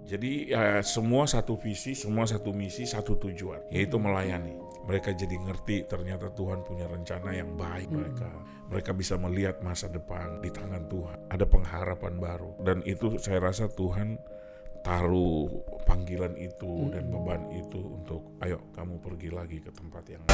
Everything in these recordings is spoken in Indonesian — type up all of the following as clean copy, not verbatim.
Jadi semua satu visi, semua satu misi, satu tujuan, yaitu melayani. Mereka jadi ngerti ternyata Tuhan punya rencana yang baik mereka bisa melihat masa depan di tangan Tuhan. Ada pengharapan baru, dan itu saya rasa Tuhan taruh panggilan itu dan beban itu untuk ayo kamu pergi lagi ke tempat yang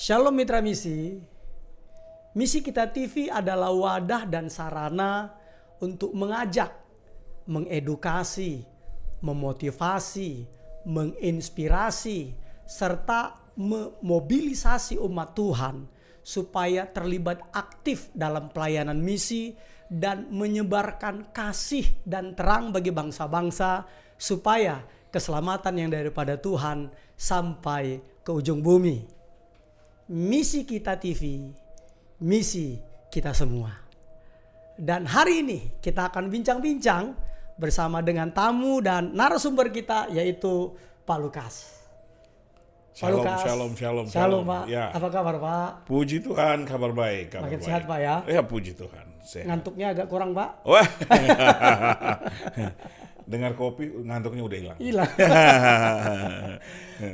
Shalom Mitra Misi. Misi Kita TV adalah wadah dan sarana untuk mengajak, mengedukasi, memotivasi, menginspirasi, serta memobilisasi umat Tuhan supaya terlibat aktif dalam pelayanan misi dan menyebarkan kasih dan terang bagi bangsa-bangsa supaya keselamatan yang daripada Tuhan sampai ke ujung bumi. Misi Kita TV, misi kita semua. Dan hari ini kita akan bincang-bincang bersama dengan tamu dan narasumber kita, yaitu Pak Lukas. Shalom, Lukas. Shalom, Pak. Ya. Apa kabar Pak? Puji Tuhan, kabar baik. Makin sehat Pak ya? Ya, puji Tuhan. Sehat. Ngantuknya agak kurang Pak? Wah. Dengar kopi, ngantuknya udah hilang.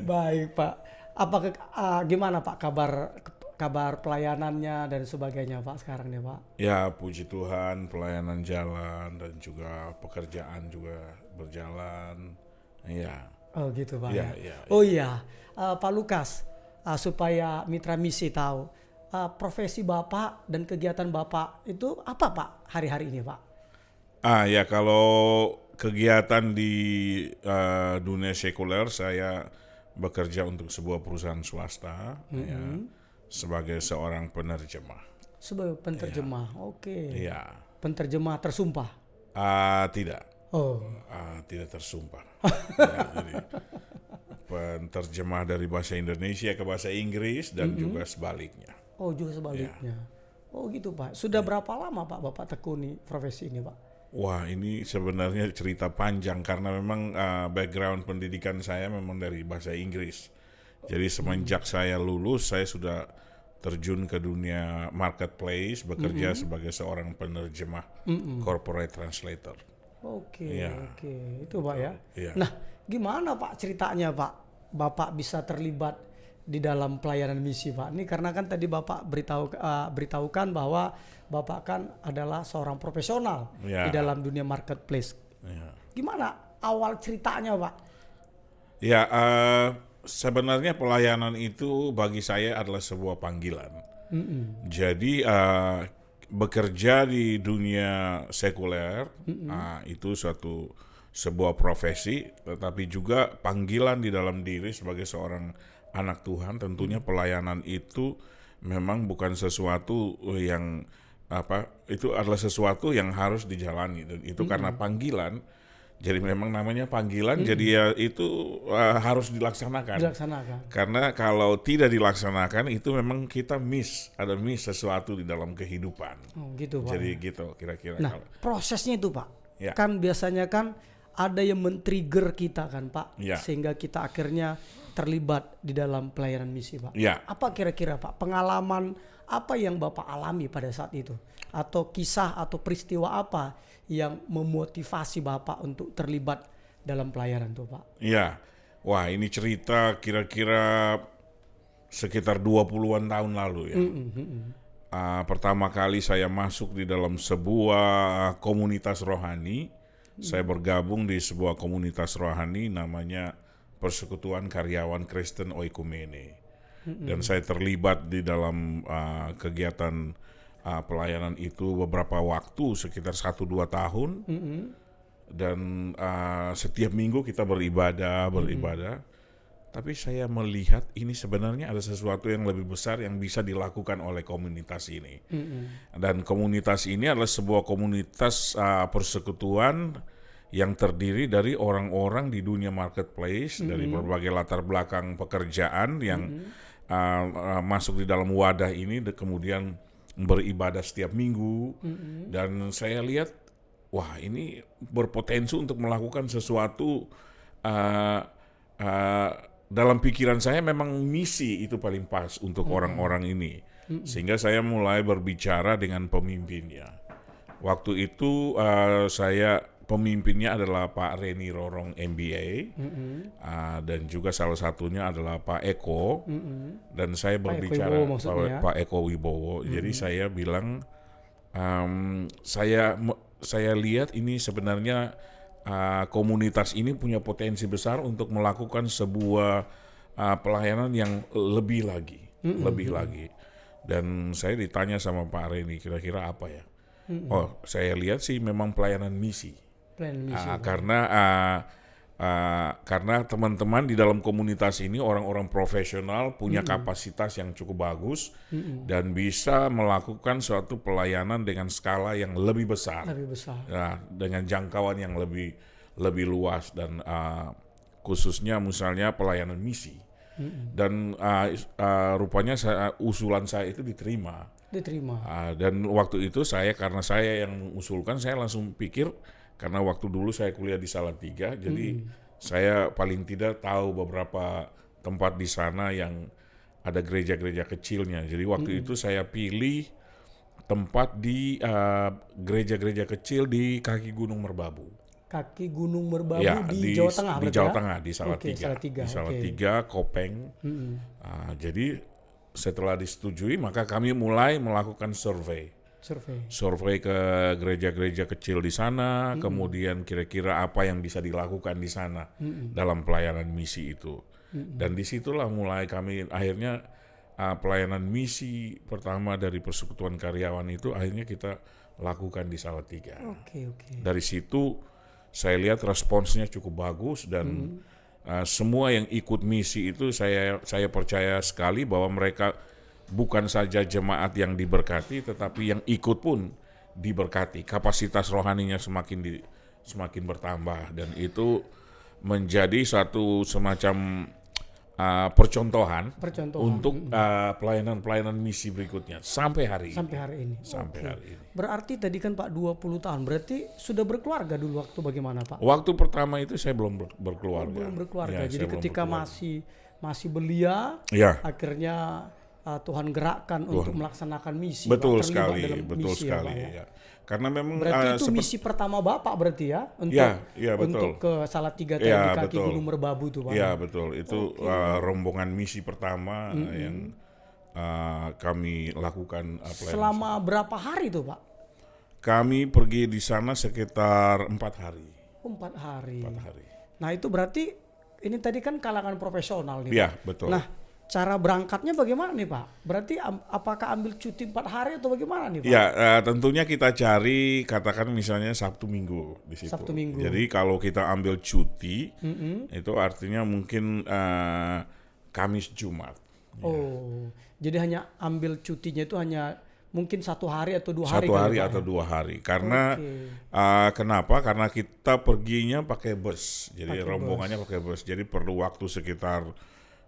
Baik Pak. Gimana Pak kabar pelayanannya dan sebagainya Pak sekarang nih Pak? Ya, puji Tuhan, pelayanan jalan dan juga pekerjaan juga berjalan. Ya. Oh gitu Pak Ya, ya. ya, Oh iya, Pak Lukas, supaya Mitra Misi tahu profesi Bapak dan kegiatan Bapak itu apa Pak hari-hari ini Pak? Ya, kalau kegiatan di dunia sekuler, saya bekerja untuk sebuah perusahaan swasta ya, sebagai seorang penerjemah. Sebagai penerjemah, ya. Oke. Iya. Penerjemah tersumpah? Tidak. Oh. Tidak tersumpah. Ya, jadi penerjemah dari bahasa Indonesia ke bahasa Inggris dan juga sebaliknya. Oh, juga sebaliknya. Ya. Oh gitu Pak. Sudah berapa lama Pak Bapak tekuni profesi ini Pak? Wah, ini sebenarnya cerita panjang karena memang background pendidikan saya memang dari bahasa Inggris. Jadi semenjak saya lulus, saya sudah terjun ke dunia marketplace, bekerja sebagai seorang penerjemah, corporate translator. Oke. Itu Pak ya. Ya. Nah, gimana Pak ceritanya Pak? Bapak bisa terlibat di dalam pelayanan misi Pak. Ini karena kan tadi Bapak beritahukan bahwa Bapak kan adalah seorang profesional di dalam dunia marketplace. Ya. Gimana awal ceritanya Pak? Ya, sebenarnya pelayanan itu bagi saya adalah sebuah panggilan. Jadi bekerja di dunia sekuler itu sebuah profesi, tetapi juga panggilan di dalam diri sebagai seorang anak Tuhan. Tentunya pelayanan itu memang bukan sesuatu yang itu adalah sesuatu yang harus dijalani, dan itu karena panggilan. Jadi memang namanya panggilan, jadi ya itu harus dilaksanakan. Karena kalau tidak dilaksanakan itu memang kita ada miss sesuatu di dalam kehidupan. Oh, gitu Pak. Jadi gitu kira-kira. Nah, prosesnya itu Pak. Ya. Kan biasanya kan ada yang men-trigger kita kan Pak, Ya. sehingga kita akhirnya terlibat di dalam pelayanan misi Pak. Ya. Apa kira-kira Pak pengalaman apa yang Bapak alami pada saat itu? Atau kisah atau peristiwa apa yang memotivasi Bapak untuk terlibat dalam pelayanan itu Pak? Iya. Wah, ini cerita kira-kira sekitar 20-an tahun lalu ya. Pertama kali saya masuk di dalam sebuah komunitas rohani. Saya bergabung di sebuah komunitas rohani namanya Persekutuan Karyawan Kristen Oikumene. Dan saya terlibat di dalam kegiatan pelayanan itu beberapa waktu, sekitar 1-2 tahun. Dan setiap minggu kita beribadah. tapi saya melihat ini sebenarnya ada sesuatu yang lebih besar yang bisa dilakukan oleh komunitas ini. Dan komunitas ini adalah sebuah komunitas persekutuan yang terdiri dari orang-orang di dunia marketplace, dari berbagai latar belakang pekerjaan yang masuk di dalam wadah ini, kemudian beribadah setiap minggu. Dan saya lihat, wah ini berpotensi untuk melakukan sesuatu. Dalam pikiran saya memang misi itu paling pas untuk orang-orang ini. Sehingga saya mulai berbicara dengan pemimpinnya. Waktu itu pemimpinnya adalah Pak Reni Rorong MBA, dan juga salah satunya adalah Pak Eko, dan saya berbicara Pak Eko Wibowo. Jadi saya bilang, saya lihat ini sebenarnya komunitas ini punya potensi besar untuk melakukan sebuah pelayanan yang lebih lagi. Dan saya ditanya sama Pak Reni, kira-kira apa ya? Oh, saya lihat sih memang pelayanan misi. Karena teman-teman di dalam komunitas ini orang-orang profesional punya kapasitas yang cukup bagus dan bisa melakukan suatu pelayanan dengan skala yang lebih besar. Dengan jangkauan yang lebih luas dan khususnya misalnya pelayanan misi. Dan rupanya usulan saya itu diterima. Dan waktu itu karena saya yang mengusulkan, saya langsung pikir. Karena waktu dulu saya kuliah di Salatiga, jadi saya paling tidak tahu beberapa tempat di sana yang ada gereja-gereja kecilnya. Jadi waktu itu saya pilih tempat di gereja-gereja kecil di kaki Gunung Merbabu. Kaki Gunung Merbabu ya, di Jawa Tengah. Di Jawa Tengah, di Salatiga. Di Salatiga, Kopeng. Jadi setelah disetujui, maka kami mulai melakukan survei ke gereja-gereja kecil di sana, kemudian kira-kira apa yang bisa dilakukan di sana dalam pelayanan misi itu. Dan disitulah mulai kami akhirnya pelayanan misi pertama dari Persekutuan Karyawan itu akhirnya kita lakukan di Salatiga. Dari situ saya lihat responsnya cukup bagus dan semua yang ikut misi itu saya percaya sekali bahwa mereka bukan saja jemaat yang diberkati, tetapi yang ikut pun diberkati. Kapasitas rohaninya semakin bertambah, dan itu menjadi satu semacam percontohan untuk pelayanan misi berikutnya sampai hari ini. Berarti tadi kan Pak 20 tahun, berarti sudah berkeluarga dulu waktu bagaimana Pak? Waktu pertama itu saya belum berkeluarga. Ya, jadi ketika masih belia, akhirnya Tuhan gerakkan untuk melaksanakan misi. Betul sekali. Ya. Karena memang berarti itu misi pertama Bapak berarti ya untuk ke Salatiga di kaki Gunung Merbabu itu Pak. Iya betul. Itu rombongan misi pertama yang kami lakukan. Selama berapa hari itu Pak? Kami pergi di sana sekitar 4 hari. 4 hari. Nah itu berarti ini tadi kan kalangan profesional nih Pak. Iya betul. Nah, cara berangkatnya bagaimana nih Pak? Berarti apakah ambil cuti 4 hari atau bagaimana nih Pak? Ya tentunya kita cari katakan misalnya Sabtu Minggu di situ. Sabtu Minggu. Jadi kalau kita ambil cuti itu artinya mungkin Kamis Jumat. Oh, jadi hanya ambil cutinya itu hanya mungkin 1 hari atau 2 hari. 1 hari atau 2 hari. Karena kenapa? Karena kita perginya pakai bus. Jadi rombongannya pakai bus. Jadi perlu waktu sekitar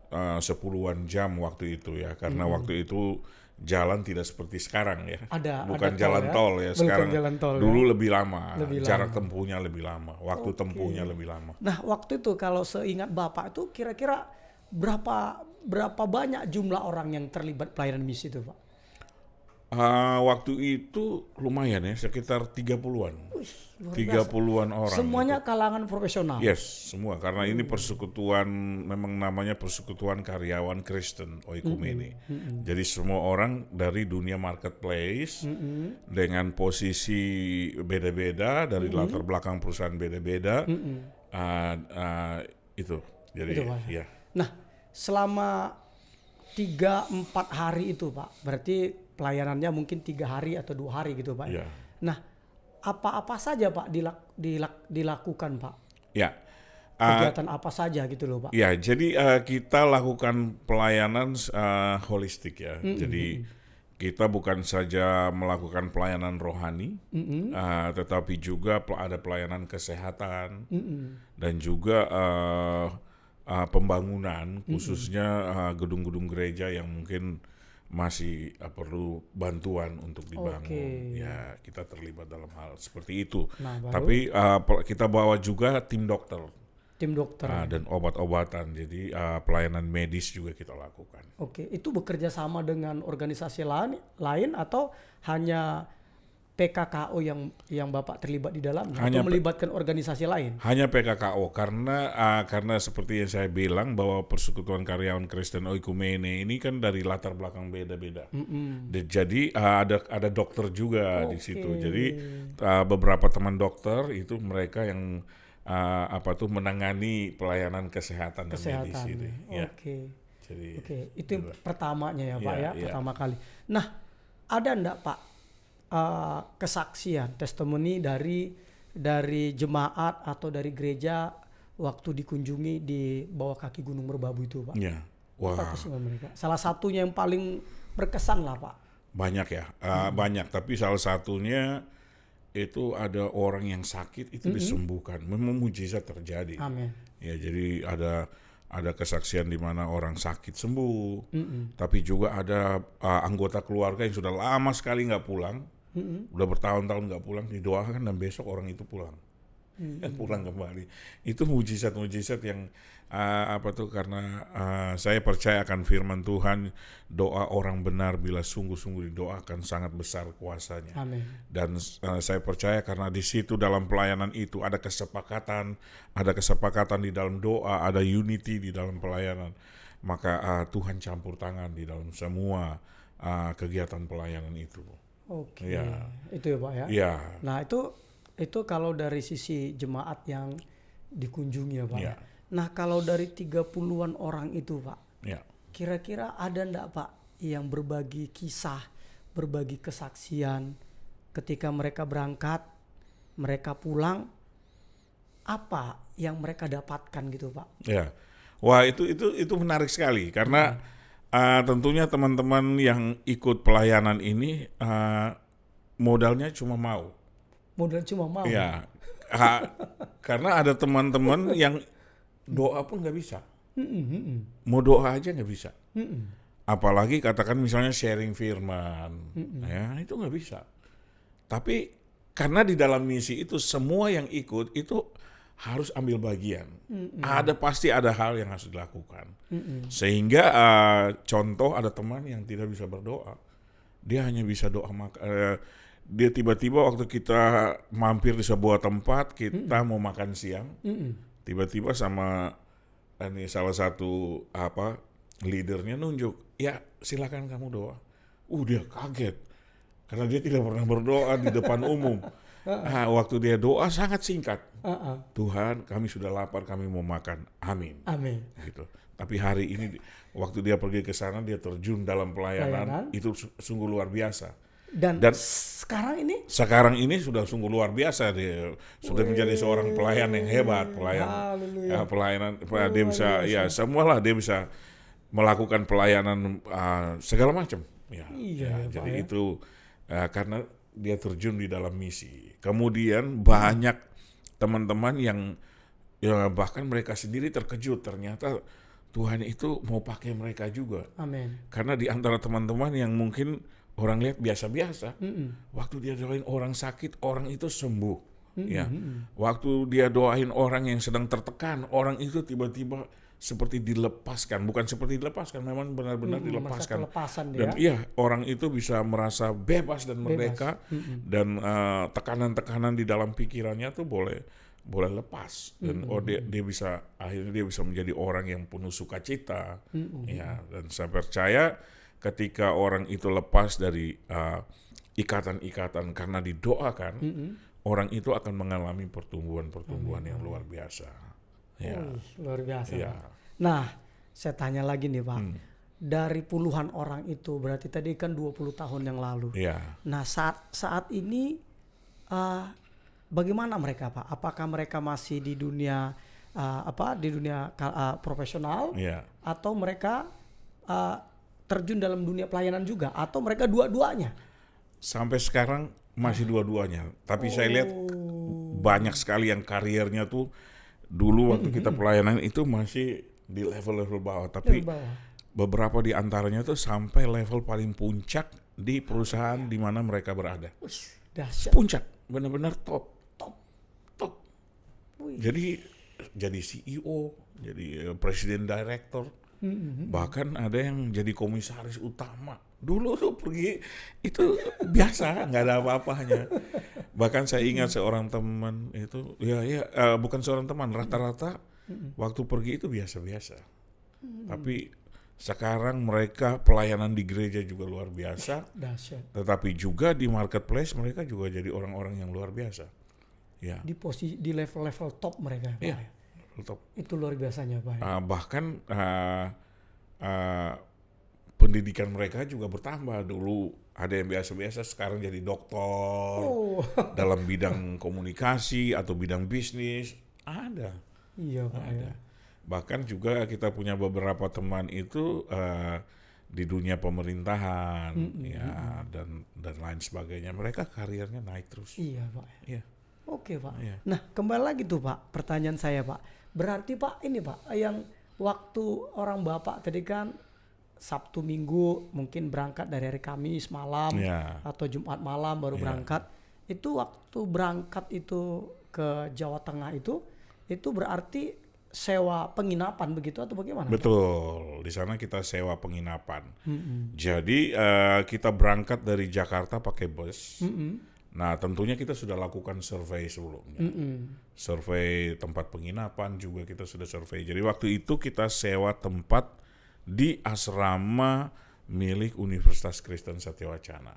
10-an jam waktu itu ya, karena waktu itu jalan tidak seperti sekarang ya. Bukan jalan tol ya sekarang. Dulu lebih lama, jarak tempuhnya lebih lama, waktu tempuhnya lebih lama. Nah waktu itu kalau seingat Bapak itu kira-kira berapa banyak jumlah orang yang terlibat pelayanan misi itu Pak? Waktu itu lumayan ya, sekitar 30-an. 30-an orang. Semuanya itu kalangan profesional? Yes, semua. Karena ini persekutuan, memang namanya Persekutuan Karyawan Kristen Oikumene. Jadi semua orang dari dunia marketplace dengan posisi beda-beda, dari latar belakang perusahaan beda-beda. Itu. Jadi ya. Nah, selama 3-4 hari itu Pak, berarti pelayanannya mungkin 3 hari atau 2 hari gitu Pak. Nah, apa-apa saja Pak dilakukan Pak? Ya, kegiatan apa saja gitu loh Pak. Ya, jadi kita lakukan pelayanan holistik ya. Jadi kita bukan saja melakukan pelayanan rohani, tetapi juga ada pelayanan kesehatan dan juga pembangunan, khususnya gedung-gedung gereja yang mungkin masih perlu bantuan untuk dibangun. Ya, kita terlibat dalam hal seperti itu. Nah, baru Tapi kita bawa juga tim dokter. tim dokter. Dan obat-obatan, jadi pelayanan medis juga kita lakukan. Oke, itu bekerja sama dengan organisasi lain atau hanya PKKO yang Bapak terlibat di dalamnya atau melibatkan organisasi lain? Hanya PKKO karena seperti yang saya bilang bahwa Persekutuan Karyawan Kristen Oikumene ini kan dari latar belakang beda-beda. Jadi ada dokter juga di situ. Jadi beberapa teman dokter itu mereka yang menangani pelayanan kesehatan dan medis ini. Oke, itu yang pertamanya ya Pak pertama kali. Nah, ada enggak Pak kesaksian, testimoni dari jemaat atau dari gereja waktu dikunjungi di bawah kaki Gunung Merbabu itu Pak? Iya. Wah. Apa testimoni mereka? Salah satunya yang paling berkesan lah Pak. Banyak ya, banyak. Tapi salah satunya itu ada orang yang sakit itu disembuhkan, memang mujizat terjadi. Amin. Ya, jadi ada kesaksian di mana orang sakit sembuh, tapi juga ada anggota keluarga yang sudah lama sekali nggak pulang, udah bertahun-tahun nggak pulang, didoakan dan besok orang itu pulang, pulang kembali. Itu mujizat-mujizat yang karena saya percaya akan firman Tuhan, doa orang benar bila sungguh-sungguh didoakan sangat besar kuasanya. Amin. Dan saya percaya karena di situ dalam pelayanan itu ada kesepakatan di dalam doa, ada unity di dalam pelayanan, maka Tuhan campur tangan di dalam semua kegiatan pelayanan itu. Oke, Ya. itu ya Pak ya. Ya. Nah itu kalau dari sisi jemaat yang dikunjungi ya Pak. Ya. Nah kalau dari 30-an orang itu Pak, Ya. kira-kira ada enggak Pak yang berbagi kisah, berbagi kesaksian ketika mereka berangkat, mereka pulang, apa yang mereka dapatkan gitu Pak? Ya. Wah, itu menarik sekali karena tentunya teman-teman yang ikut pelayanan ini modalnya cuma mau. Modal cuma mau. Ya. Karena ada teman-teman yang doa pun nggak bisa. Mau doa aja nggak bisa. Apalagi katakan misalnya sharing firman, ya itu nggak bisa. Tapi karena di dalam misi itu semua yang ikut itu harus ambil bagian. Pasti ada hal yang harus dilakukan. Sehingga contoh ada teman yang tidak bisa berdoa, dia hanya bisa doa dia tiba-tiba waktu kita mampir di sebuah tempat, kita mau makan siang, tiba-tiba sama salah satu leadernya nunjuk, ya silakan kamu doa. Dia kaget karena dia tidak pernah berdoa di depan umum. Waktu dia doa sangat singkat. Tuhan, kami sudah lapar, kami mau makan. Amin. Amin. Gitu. Tapi hari ini waktu dia pergi ke sana, dia terjun dalam pelayanan. Itu sungguh luar biasa. Dan sekarang ini sudah sungguh luar biasa, dia sudah menjadi seorang pelayan yang hebat, pelayanan dia bisa semualah, dia bisa melakukan pelayanan segala macam. Jadi itu karena dia terjun di dalam misi. Kemudian banyak teman-teman yang bahkan mereka sendiri terkejut, ternyata Tuhan itu mau pakai mereka juga. Amin. Karena di antara teman-teman yang mungkin orang lihat biasa-biasa, waktu dia doain orang sakit, orang itu sembuh. Waktu dia doain orang yang sedang tertekan, orang itu tiba-tiba seperti dilepaskan, bukan seperti dilepaskan, memang benar-benar dilepaskan. Dan orang itu bisa merasa bebas dan merdeka, dan tekanan-tekanan di dalam pikirannya tuh boleh lepas, dan dia bisa akhirnya dia bisa menjadi orang yang penuh sukacita. Dan saya percaya ketika orang itu lepas dari ikatan-ikatan karena didoakan, orang itu akan mengalami pertumbuhan yang luar biasa. Luar biasa. Ya. Nah, saya tanya lagi nih Pak, dari puluhan orang itu, berarti tadi kan 20 tahun yang lalu. Nah, saat ini bagaimana mereka Pak? Apakah mereka masih di dunia di dunia profesional, Ya. atau mereka terjun dalam dunia pelayanan juga, atau mereka dua-duanya? Sampai sekarang masih dua-duanya. Tapi saya lihat banyak sekali yang karirnya tuh dulu waktu kita pelayanan itu masih di level-level bawah. Tapi Di bawah. beberapa di antaranya tuh sampai level paling puncak di perusahaan di mana mereka berada. Dahsyat. Puncak, benar-benar top. Wih. Jadi CEO, jadi presiden director, bahkan ada yang jadi komisaris utama. Dulu tuh pergi itu biasa, nggak ada apa-apanya. Bahkan saya ingat seorang teman itu, bukan seorang teman, rata-rata waktu pergi itu biasa-biasa. Tapi sekarang mereka pelayanan di gereja juga luar biasa. Dahsyat. Tetapi juga di marketplace mereka juga jadi orang-orang yang luar biasa. Ya. Di level-level top mereka, Pak. Iya, top. Itu luar biasanya, Pak. Bahkan pendidikan mereka juga bertambah. Dulu ada yang biasa-biasa, sekarang jadi doktor dalam bidang komunikasi atau bidang bisnis. Ada. Iya, Pak. Ada. Bahkan juga kita punya beberapa teman itu di dunia pemerintahan, dan lain sebagainya. Mereka karirnya naik terus. Iya, Pak. Iya. Oke, Pak. Iya. Nah, kembali lagi tuh, Pak. Pertanyaan saya, Pak. Berarti, Pak, ini, Pak, yang waktu orang Bapak tadi kan Sabtu Minggu mungkin berangkat dari hari Kamis malam atau Jumat malam baru berangkat. Itu waktu berangkat itu ke Jawa Tengah itu berarti sewa penginapan begitu atau bagaimana? Betul, di sana kita sewa penginapan. Jadi kita berangkat dari Jakarta pakai bus. Nah, tentunya kita sudah lakukan survei sebelumnya. Survei tempat penginapan juga kita sudah survei. Jadi waktu itu kita sewa tempat di asrama milik Universitas Kristen Satyawacana.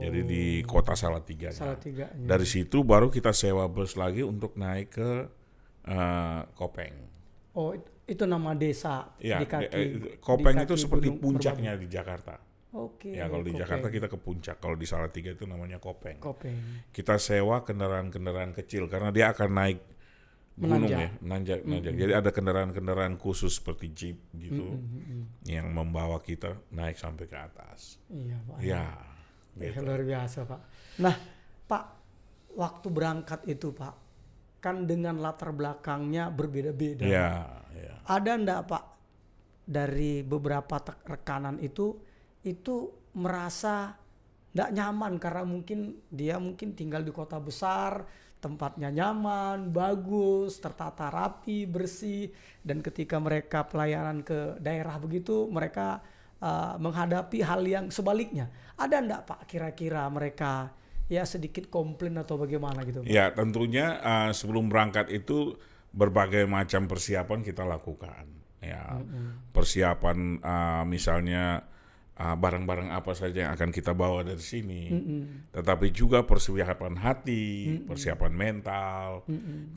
Jadi di kota Salatiga. Dari situ baru kita sewa bus lagi untuk naik ke Kopeng. Oh, itu nama desa Ya, di kaki. Kopeng di itu kaki seperti Gunung puncaknya di Jakarta. Oke. Ya, kalau di Kopeng. Jakarta kita ke puncak, kalau di Salatiga itu namanya Kopeng. Kopeng. Kita sewa kendaraan-kendaraan kecil karena dia akan naik gunung Menanjak. nanjak. Jadi ada kendaraan-kendaraan khusus seperti jeep gitu yang membawa kita naik sampai ke atas. Iya, Pak. Ya, gitu. Luar biasa, Pak. Nah, Pak, waktu berangkat itu, Pak, kan dengan latar belakangnya berbeda-beda. Ya. Ada enggak, Pak, dari beberapa rekanan itu merasa enggak nyaman karena mungkin dia tinggal di kota besar, tempatnya nyaman, bagus, tertata rapi, bersih, dan ketika mereka pelayanan ke daerah begitu, mereka menghadapi hal yang sebaliknya. Ada enggak, Pak, kira-kira mereka ya sedikit komplain atau bagaimana gitu, Pak? Ya, tentunya sebelum berangkat itu berbagai macam persiapan kita lakukan. Ya, persiapan misalnya barang-barang apa saja yang akan kita bawa dari sini, tetapi juga persiapan hati, persiapan mental.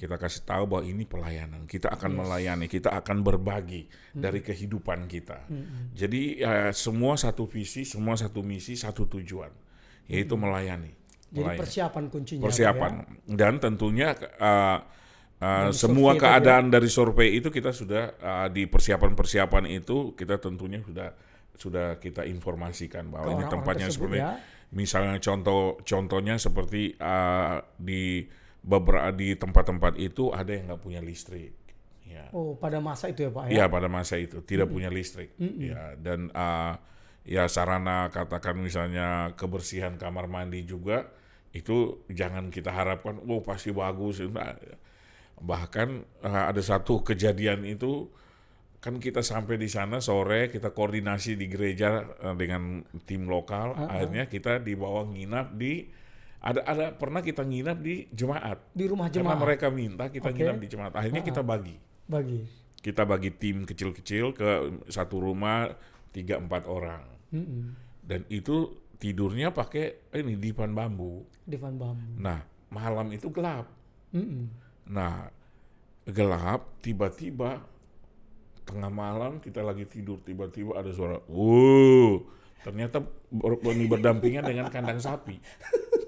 Kita kasih tahu bahwa ini pelayanan, kita akan melayani, kita akan berbagi dari kehidupan kita. Jadi semua satu visi, semua satu misi, satu tujuan, yaitu melayani. Jadi persiapan kuncinya. Persiapan, dan tentunya semua survei keadaan dari survei itu kita sudah di persiapan itu kita tentunya sudah kita informasikan bahwa ini tempatnya seperti misalnya contohnya seperti di tempat-tempat itu ada yang nggak punya listrik. Ya. Oh, pada masa itu ya, Pak? Ya, pada masa itu tidak punya listrik. Ya, dan ya sarana katakan misalnya kebersihan kamar mandi juga itu jangan kita harapkan pasti bagus. Bahkan ada satu kejadian itu kan kita sampai di sana sore, kita koordinasi di gereja dengan tim lokal, akhirnya kita dibawa nginap di ada pernah kita nginap di jemaat. Di rumah jemaat. Karena mereka minta kita nginap di jemaat. Akhirnya kita bagi. Kita bagi tim kecil-kecil ke satu rumah 3-4 orang. Dan itu tidurnya pakai dipan bambu. Nah, malam itu gelap. Nah, gelap, tiba-tiba tengah malam kita lagi tidur, tiba-tiba ada suara, Ternyata berdampingan dengan kandang sapi.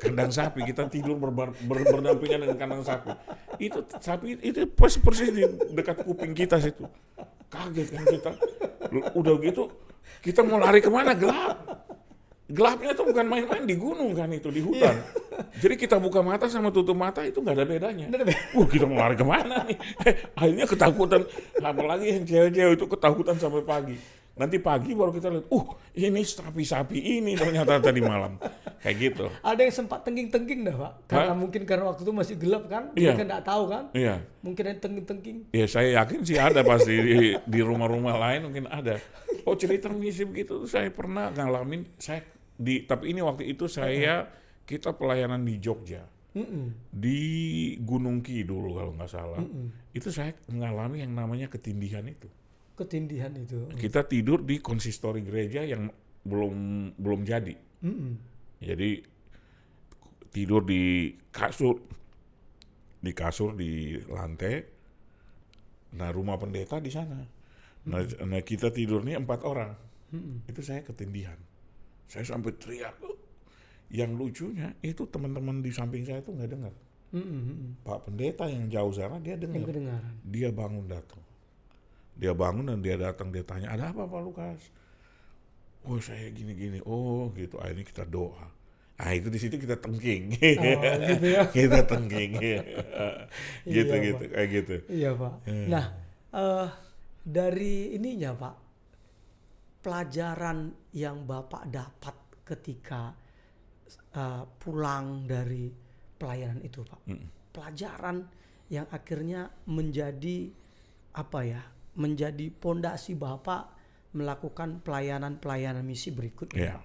Kandang sapi, kita tidur berdampingan dengan kandang sapi. Itu sapi itu persis di dekat kuping kita situ. Kaget kan kita. Udah gitu kita mau lari kemana, gelap. Gelapnya tuh bukan main-main, di gunung kan itu, di hutan. Jadi kita buka mata sama tutup mata itu nggak ada bedanya. Kita mau lari kemana nih? Akhirnya ketakutan, apalagi yang cewek-cewek itu ketakutan sampai pagi. Nanti pagi baru kita lihat, ini sapi ini ternyata tadi malam. Kayak gitu. Ada yang sempat tengking-tengking dah Pak? Karena waktu itu masih gelap kan? Dia kan nggak tahu kan? Iya. Mungkin ada tengking-tengking. Ya saya yakin sih ada pasti di rumah-rumah lain mungkin ada. Oh cerita misi begitu saya pernah ngalamin. Tapi ini waktu itu kita pelayanan di Jogja. Di Gunung Kidul kalau nggak salah. Itu saya mengalami yang namanya ketindihan itu. Ketindihan itu. Kita tidur di konsistori gereja yang belum jadi. Jadi tidur di kasur di lantai. Nah rumah pendeta di sana. Nah kita tidur nih 4 orang. Itu saya ketindihan. Saya sampai teriak. Yang lucunya itu teman-teman di samping saya itu nggak dengar. Pak pendeta yang jauh sana dia dengar. Dia bangun datang. Dia bangun dan dia datang, dia tanya, ada apa Pak Lukas? Oh saya gini-gini, oh gitu. Akhirnya kita doa. Itu di situ kita tengking. Gitu ya. Kita tengking. Gitu, Iya, gitu, kayak gitu. Iya Pak. Nah, dari ininya Pak, pelajaran yang Bapak dapat ketika pulang dari pelayanan itu Pak. Pelajaran yang akhirnya menjadi menjadi pondasi Bapak melakukan pelayanan misi berikutnya. Ya.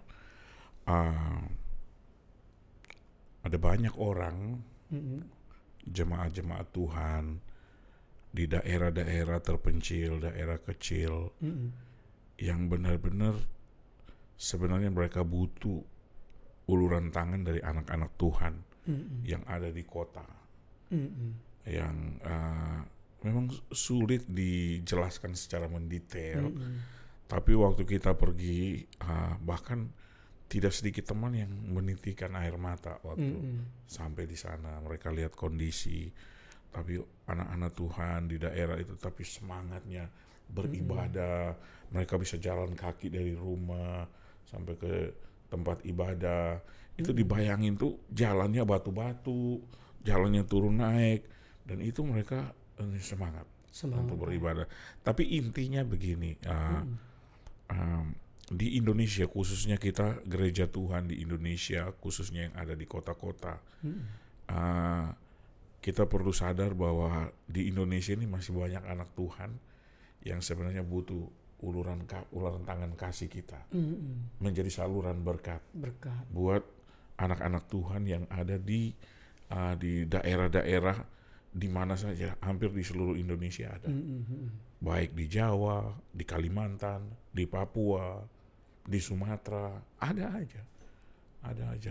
Ada banyak orang jemaat-jemaat Tuhan di daerah-daerah terpencil, daerah kecil yang benar-benar sebenarnya mereka butuh uluran tangan dari anak-anak Tuhan yang ada di kota yang memang sulit dijelaskan secara mendetail. Tapi waktu kita pergi bahkan tidak sedikit teman yang menitikan air mata waktu sampai di sana. Mereka lihat kondisi, tapi anak-anak Tuhan di daerah itu tapi semangatnya beribadah. Mereka bisa jalan kaki dari rumah sampai ke tempat ibadah. Itu dibayangin tuh jalannya batu-batu, jalannya turun naik, dan itu mereka semangat untuk beribadah. Tapi intinya begini, di Indonesia khususnya kita gereja Tuhan di Indonesia khususnya yang ada di kota-kota, kita perlu sadar bahwa di Indonesia ini masih banyak anak Tuhan yang sebenarnya butuh uluran tangan kasih kita menjadi saluran berkat buat anak-anak Tuhan yang ada di daerah-daerah di mana saja, hampir di seluruh Indonesia ada. Baik di Jawa, di Kalimantan, di Papua, di Sumatera, ada aja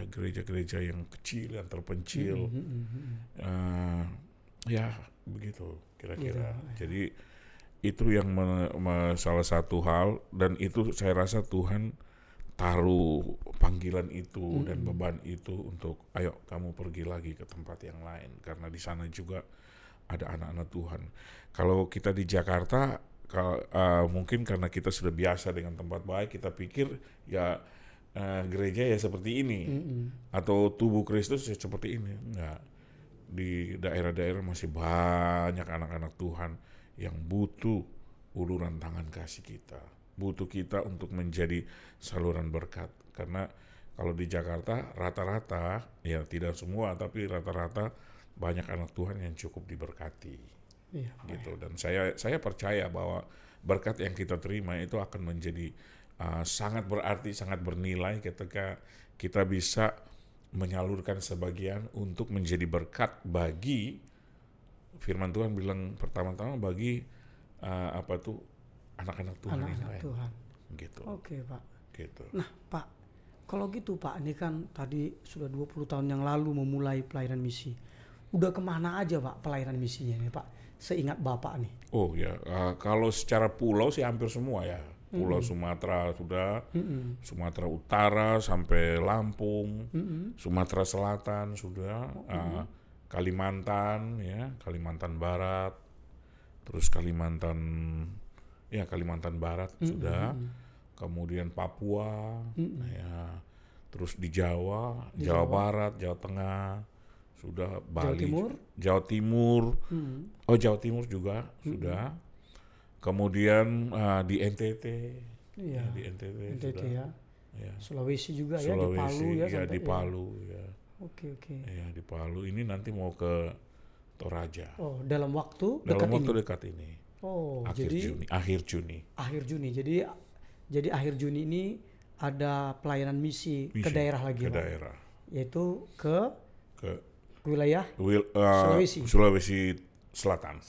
gereja-gereja yang kecil, yang terpencil. Ya begitu kira-kira. Jadi itu yang salah satu hal, dan itu saya rasa Tuhan taruh panggilan itu dan beban itu untuk ayo kamu pergi lagi ke tempat yang lain, karena di sana juga ada anak-anak Tuhan. Kalau kita di Jakarta mungkin karena kita sudah biasa dengan tempat baik, kita pikir ya gereja ya seperti ini atau tubuh Kristus ya seperti ini. Enggak. Di daerah-daerah masih banyak anak-anak Tuhan yang butuh uluran tangan kasih kita, butuh kita untuk menjadi saluran berkat. Karena kalau di Jakarta rata-rata, ya tidak semua, tapi rata-rata banyak anak Tuhan yang cukup diberkati, gitu. Dan saya percaya bahwa berkat yang kita terima itu akan menjadi sangat berarti, sangat bernilai ketika kita bisa menyalurkan sebagian untuk menjadi berkat bagi, firman Tuhan bilang pertama-tama bagi anak-anak Tuhan yang lain. Gitu. Oke, Pak. Gitu. Nah, Pak, kalau gitu Pak, ini kan tadi sudah 20 tahun yang lalu memulai pelayanan misi. Udah kemana aja Pak pelayanan misinya nih Pak? Seingat Bapak nih. Oh ya, kalau secara pulau sih hampir semua ya. Pulau Sumatera sudah, Sumatera Utara sampai Lampung, Sumatera Selatan sudah, Kalimantan ya, Kalimantan Barat, terus Kalimantan Barat sudah, kemudian Papua, ya, terus di Jawa, Jawa Barat, Jawa Tengah, sudah Bali, Jawa Timur, Jawa Timur juga sudah, kemudian di NTT, di NTT sudah, ya. Sulawesi juga Sulawesi, ya di Palu di Palu ya. Oke. Ya di Palu ini nanti mau ke Toraja. Oh, dalam waktu dekat ini. Oh, akhir Juni. Akhir Juni. Jadi akhir Juni ini ada pelayanan misi ke daerah lagi, Pak. Daerah. Yaitu ke wilayah Sulawesi Selatan.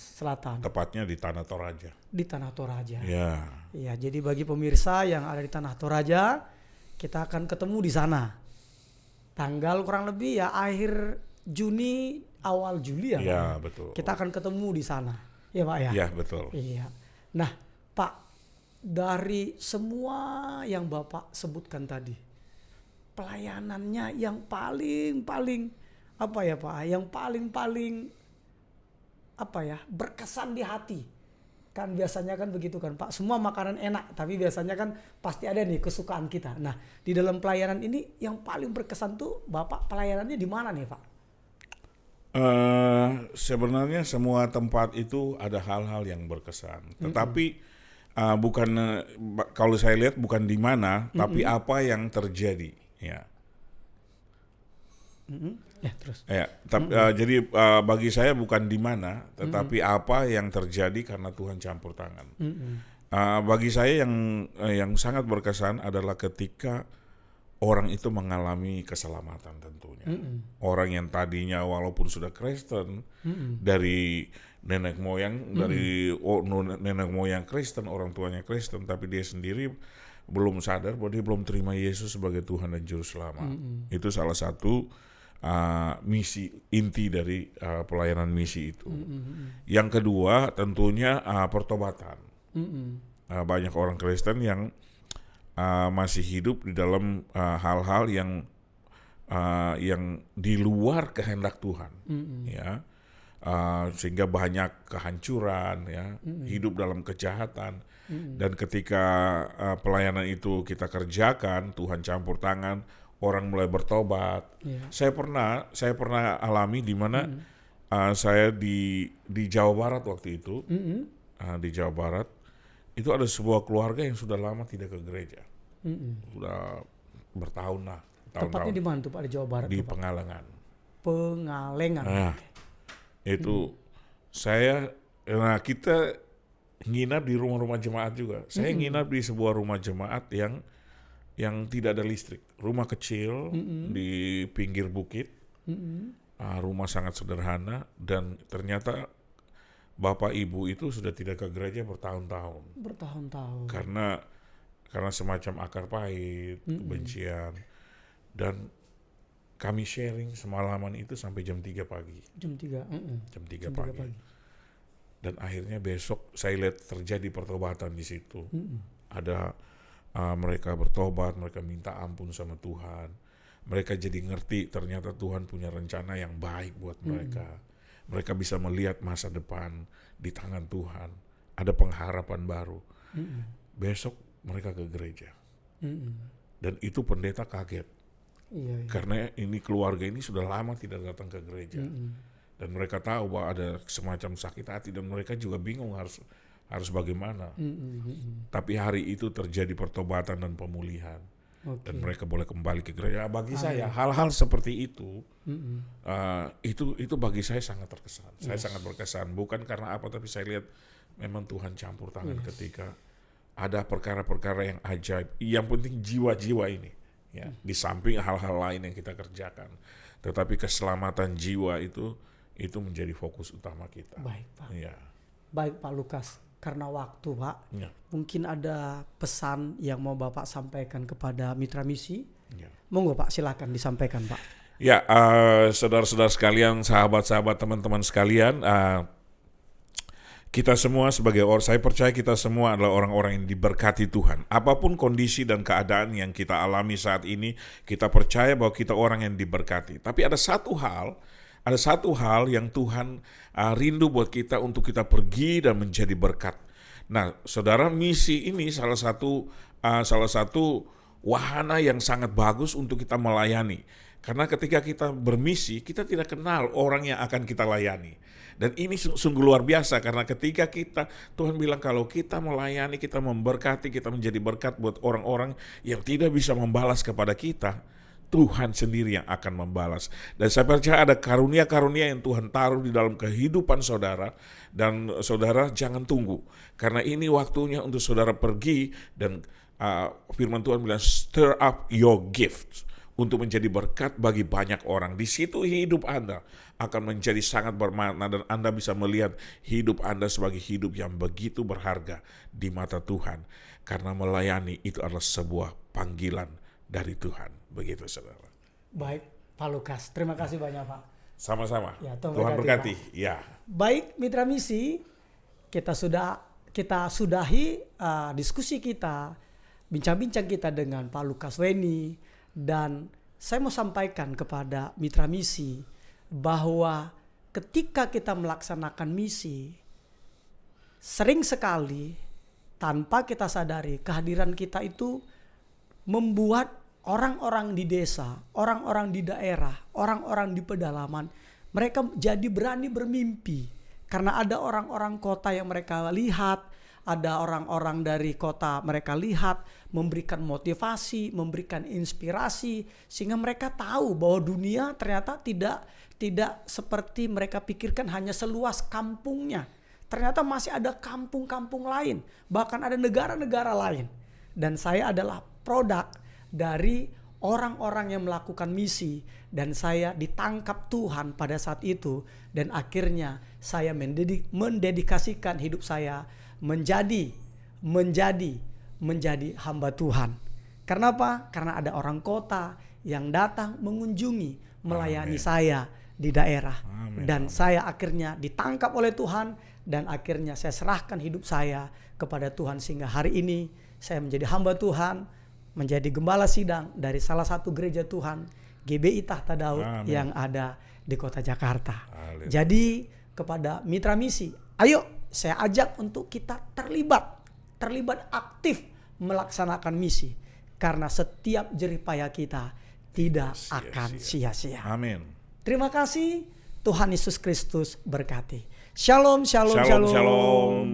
Tepatnya di Tanah Toraja. Di Tanah Toraja. Ya. Ya, jadi bagi pemirsa yang ada di Tanah Toraja, kita akan ketemu di sana. Tanggal kurang lebih ya akhir Juni, awal Juli ya. Iya, betul. Kita akan ketemu di sana. Ya, Pak ya? Iya, betul. Iya. Nah, Pak, dari semua yang Bapak sebutkan tadi, pelayanannya yang paling apa ya, Pak? Yang paling apa ya? Berkesan di hati. Kan biasanya kan begitu kan, Pak. Semua makanan enak, tapi biasanya kan pasti ada nih kesukaan kita. Nah, di dalam pelayanan ini yang paling berkesan tuh Bapak pelayanannya di mana nih, Pak? Sebenarnya semua tempat itu ada hal-hal yang berkesan. Tetapi bukan, kalau saya lihat bukan di mana, tapi apa yang terjadi. Ya. Ya, terus. Ya, jadi bagi saya bukan di mana, tetapi apa yang terjadi karena Tuhan campur tangan. Bagi saya yang sangat berkesan adalah ketika orang itu mengalami keselamatan tentunya. Orang yang tadinya walaupun sudah Kristen, dari nenek moyang nenek moyang Kristen, orang tuanya Kristen, tapi dia sendiri belum sadar bahwa dia belum terima Yesus sebagai Tuhan dan Juru Selamat. Itu salah satu misi inti dari pelayanan misi itu. Yang kedua tentunya pertobatan. Banyak orang Kristen yang masih hidup di dalam hal-hal yang di luar kehendak Tuhan, ya, sehingga banyak kehancuran, ya, hidup dalam kejahatan. Dan ketika pelayanan itu kita kerjakan, Tuhan campur tangan. Orang mulai bertobat. Saya pernah alami di mana saya di Jawa Barat waktu itu, di Jawa Barat itu ada sebuah keluarga yang sudah lama tidak ke gereja, sudah bertahun lah. Tempatnya di mana tuh, Pak, di Jawa Barat? Di Pengalengan. Nah, itu kita nginap di rumah-rumah jemaat juga. Saya nginap di sebuah rumah jemaat yang tidak ada listrik, rumah kecil di pinggir bukit, rumah sangat sederhana, dan ternyata bapak ibu itu sudah tidak ke gereja bertahun-tahun. Karena semacam akar pahit, kebencian, dan kami sharing semalaman itu sampai jam 3 pagi. Jam 3 pagi. Dan akhirnya besok saya lihat terjadi pertobatan di situ. Ada mereka bertobat, mereka minta ampun sama Tuhan. Mereka jadi ngerti ternyata Tuhan punya rencana yang baik buat mereka. Mereka bisa melihat masa depan di tangan Tuhan. Ada pengharapan baru. Besok mereka ke gereja. Dan itu pendeta kaget. Karena ini keluarga ini sudah lama tidak datang ke gereja. Dan mereka tahu bahwa ada semacam sakit hati, dan mereka juga bingung harus bagaimana. Tapi hari itu terjadi pertobatan dan pemulihan. Dan mereka boleh kembali ke gereja. Bagi saya hal-hal seperti itu bagi saya sangat terkesan. Saya sangat berkesan, bukan karena apa, tapi saya lihat memang Tuhan campur tangan ketika ada perkara-perkara yang ajaib. Yang penting jiwa-jiwa ini, ya, di samping hal-hal lain yang kita kerjakan, tetapi keselamatan jiwa itu menjadi fokus utama kita. Baik, Pak. Ya. Baik, Pak Lukas. Karena waktu, Pak, mungkin ada pesan yang mau Bapak sampaikan kepada mitra misi. Monggo, Pak, silakan disampaikan, Pak. Ya, saudara-saudara sekalian, sahabat-sahabat, teman-teman sekalian, Kita semua sebagai orang, saya percaya kita semua adalah orang-orang yang diberkati Tuhan. Apapun kondisi dan keadaan yang kita alami saat ini, kita percaya bahwa kita orang yang diberkati. Tapi ada satu hal yang Tuhan rindu buat kita untuk kita pergi dan menjadi berkat. Nah, saudara, misi ini salah satu wahana yang sangat bagus untuk kita melayani. Karena ketika kita bermisi, kita tidak kenal orang yang akan kita layani. Dan ini sungguh luar biasa, karena ketika Tuhan bilang kalau kita melayani, kita memberkati, kita menjadi berkat buat orang-orang yang tidak bisa membalas kepada kita, Tuhan sendiri yang akan membalas. Dan saya percaya ada karunia-karunia yang Tuhan taruh di dalam kehidupan saudara. Dan saudara jangan tunggu, karena ini waktunya untuk saudara pergi. Dan firman Tuhan bilang, stir up your gift, untuk menjadi berkat bagi banyak orang. Di situ hidup Anda akan menjadi sangat bermakna, dan Anda bisa melihat hidup Anda sebagai hidup yang begitu berharga di mata Tuhan. Karena melayani itu adalah sebuah panggilan dari Tuhan. Begitu, saudara. Baik, Pak Lukas. Terima kasih banyak, Pak. Sama-sama. Ya, Tuhan berkati. Ya. Baik, mitra misi, kita sudahi diskusi kita, bincang-bincang kita dengan Pak Lukas Weni. Dan saya mau sampaikan kepada mitra misi bahwa ketika kita melaksanakan misi, sering sekali tanpa kita sadari kehadiran kita itu membuat orang-orang di desa, orang-orang di daerah, orang-orang di pedalaman, mereka jadi berani bermimpi. Karena ada orang-orang kota yang mereka lihat, ada orang-orang dari kota mereka lihat, memberikan motivasi, memberikan inspirasi, sehingga mereka tahu bahwa dunia ternyata tidak seperti mereka pikirkan hanya seluas kampungnya. Ternyata masih ada kampung-kampung lain, bahkan ada negara-negara lain. Dan saya adalah produk dari orang-orang yang melakukan misi, dan saya ditangkap Tuhan pada saat itu, dan akhirnya saya mendedikasikan hidup saya menjadi hamba Tuhan. Karena apa? Karena ada orang kota yang datang mengunjungi, melayani saya di daerah. Dan saya akhirnya ditangkap oleh Tuhan, dan akhirnya saya serahkan hidup saya kepada Tuhan, sehingga hari ini saya menjadi hamba Tuhan, menjadi gembala sidang dari salah satu gereja Tuhan, GBI Tahta Daud, yang ada di kota Jakarta. Amin. Jadi kepada mitra misi, ayo saya ajak untuk kita terlibat aktif melaksanakan misi, karena setiap jerih payah kita tidak akan sia-sia. Amin. Terima kasih. Tuhan Yesus Kristus berkati. Shalom, shalom, shalom. Shalom.